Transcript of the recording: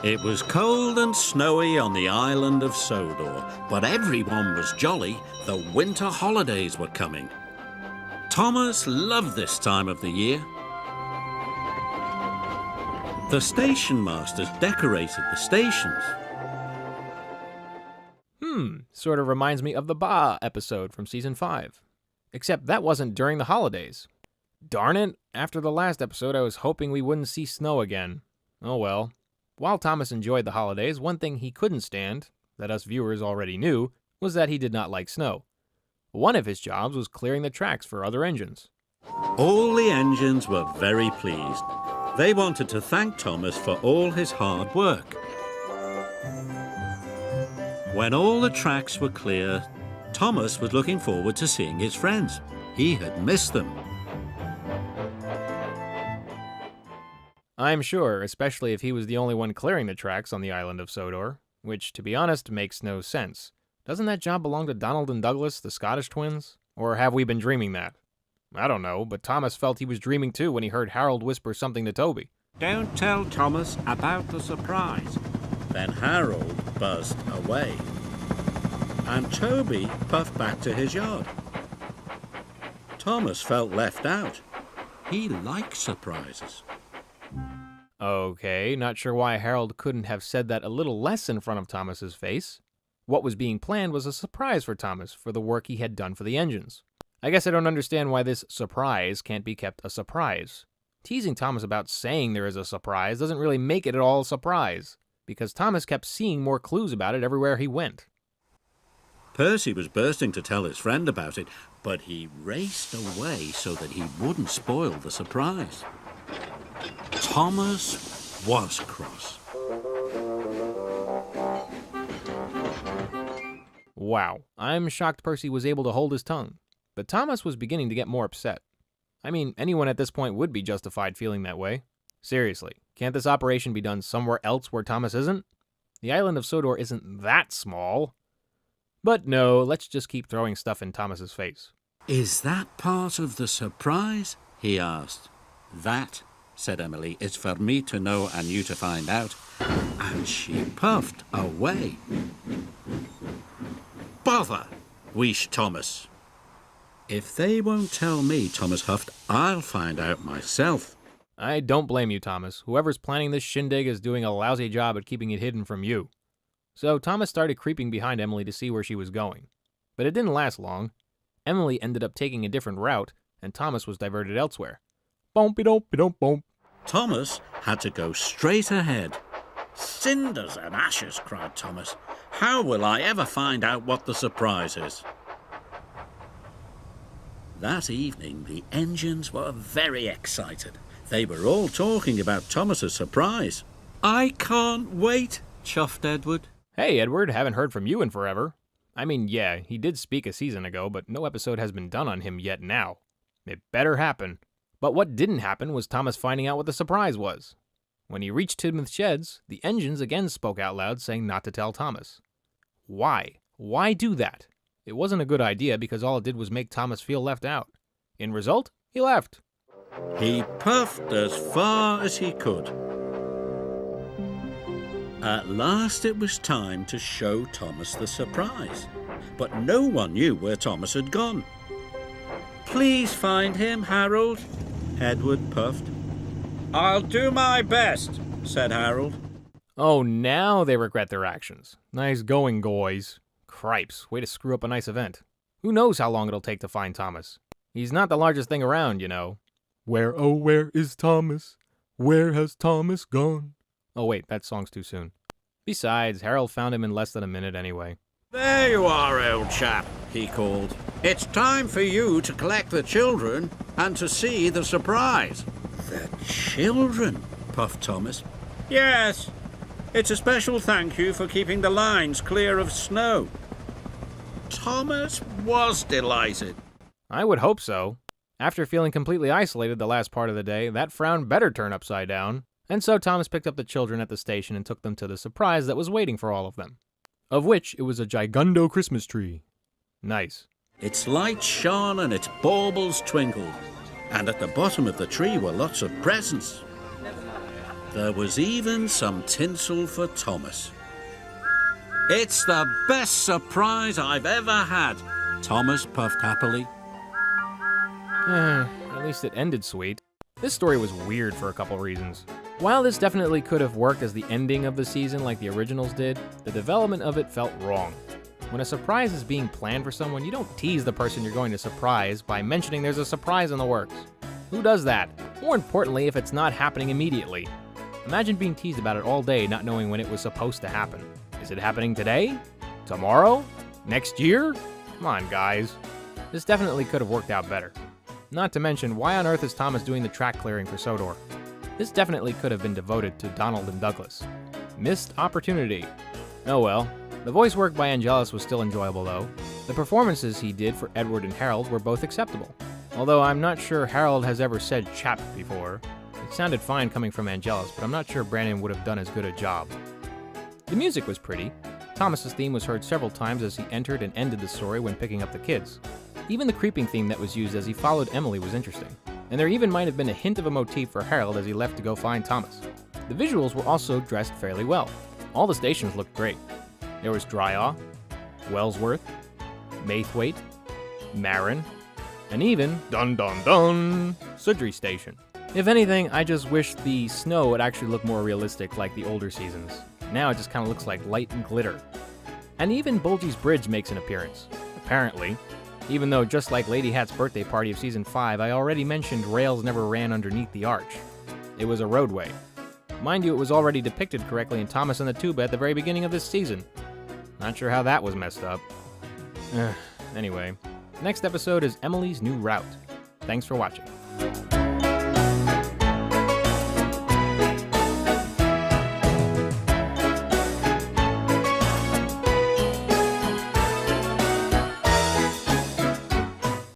It was cold and snowy on the island of Sodor, but everyone was jolly. The winter holidays were coming. Thomas loved this time of the year. The station masters decorated the stations. Sort of reminds me of the Ba episode from Season 5. Except that wasn't during the holidays. Darn it, after the last episode I was hoping we wouldn't see snow again. Oh well. While Thomas enjoyed the holidays, one thing he couldn't stand, that us viewers already knew, was that he did not like snow. One of his jobs was clearing the tracks for other engines. All the engines were very pleased. They wanted to thank Thomas for all his hard work. When all the tracks were clear, Thomas was looking forward to seeing his friends. He had missed them. I'm sure, especially if he was the only one clearing the tracks on the island of Sodor, which, to be honest, makes no sense. Doesn't that job belong to Donald and Douglas, the Scottish twins? Or have we been dreaming that? I don't know, but Thomas felt he was dreaming too when he heard Harold whisper something to Toby. Don't tell Thomas about the surprise. Then Harold buzzed away, and Toby puffed back to his yard. Thomas felt left out. He liked surprises. Okay, not sure why Harold couldn't have said that a little less in front of Thomas's face. What was being planned was a surprise for Thomas for the work he had done for the engines. I guess I don't understand why this surprise can't be kept a surprise. Teasing Thomas about saying there is a surprise doesn't really make it at all a surprise, because Thomas kept seeing more clues about it everywhere he went. Percy was bursting to tell his friend about it, but he raced away so that he wouldn't spoil the surprise. Thomas was cross. Wow, I'm shocked Percy was able to hold his tongue, but Thomas was beginning to get more upset. I mean, anyone at this point would be justified feeling that way. Seriously, can't this operation be done somewhere else where Thomas isn't? The island of Sodor isn't that small. But no, let's just keep throwing stuff in Thomas's face. Is that part of the surprise? He asked. That, said Emily, is for me to know and you to find out. And she puffed away. Bother, wheezed Thomas. If they won't tell me, Thomas huffed, I'll find out myself. I don't blame you, Thomas. Whoever's planning this shindig is doing a lousy job at keeping it hidden from you. So Thomas started creeping behind Emily to see where she was going. But it didn't last long. Emily ended up taking a different route, and Thomas was diverted elsewhere. Bompy-dompy-domp-bomp. Thomas had to go straight ahead. Cinders and ashes, cried Thomas. How will I ever find out what the surprise is? That evening, the engines were very excited. They were all talking about Thomas's surprise. I can't wait, chuffed Edward. Hey, Edward, haven't heard from you in forever. I mean, yeah, he did speak a season ago, but no episode has been done on him yet now. It better happen. But what didn't happen was Thomas finding out what the surprise was. When he reached Tidmouth Sheds, the engines again spoke out loud saying not to tell Thomas. Why? Why do that? It wasn't a good idea because all it did was make Thomas feel left out. In result, he left. He puffed as far as he could. At last it was time to show Thomas the surprise, but no one knew where Thomas had gone. Please find him, Harold, Edward puffed. I'll do my best, said Harold. Oh, now they regret their actions. Nice going, guys. Cripes, way to screw up a nice event. Who knows how long it'll take to find Thomas? He's not the largest thing around, you know. Where, oh, where is Thomas? Where has Thomas gone? Oh, wait, that song's too soon. Besides, Harold found him in less than a minute anyway. There you are, old chap, he called. It's time for you to collect the children and to see the surprise. The children, puffed Thomas. Yes, it's a special thank you for keeping the lines clear of snow. Thomas was delighted. I would hope so. After feeling completely isolated the last part of the day, that frown better turn upside down. And so Thomas picked up the children at the station and took them to the surprise that was waiting for all of them. Of which it was a gigundo Christmas tree. Nice. Its lights shone and its baubles twinkled. And at the bottom of the tree were lots of presents. There was even some tinsel for Thomas. It's the best surprise I've ever had, Thomas puffed happily. At least it ended sweet. This story was weird for a couple reasons. While this definitely could have worked as the ending of the season like the originals did, the development of it felt wrong. When a surprise is being planned for someone, you don't tease the person you're going to surprise by mentioning there's a surprise in the works. Who does that? More importantly, if it's not happening immediately. Imagine being teased about it all day not knowing when it was supposed to happen. Is it happening today? Tomorrow? Next year? Come on, guys. This definitely could have worked out better. Not to mention, why on earth is Thomas doing the track clearing for Sodor? This definitely could have been devoted to Donald and Douglas. Missed opportunity. Oh well. The voice work by Angelis was still enjoyable though. The performances he did for Edward and Harold were both acceptable. Although I'm not sure Harold has ever said chap before. It sounded fine coming from Angelis, but I'm not sure Brandon would have done as good a job. The music was pretty. Thomas's theme was heard several times as he entered and ended the story when picking up the kids. Even the creeping theme that was used as he followed Emily was interesting. And there even might have been a hint of a motif for Harold as he left to go find Thomas. The visuals were also dressed fairly well. All the stations looked great. There was Dryaw, Wellsworth, Maithwaite, Marin, and even, dun dun dun, Sudbury Station. If anything, I just wish the snow would actually look more realistic like the older seasons. Now it just kind of looks like light and glitter. And even Bulgy's Bridge makes an appearance, apparently. Even though, just like Lady Hat's birthday party of Season 5, I already mentioned rails never ran underneath the arch. It was a roadway. Mind you, it was already depicted correctly in Thomas and the Tuba at the very beginning of this season. Not sure how that was messed up. Anyway, next episode is Emily's New Route. Thanks for watching.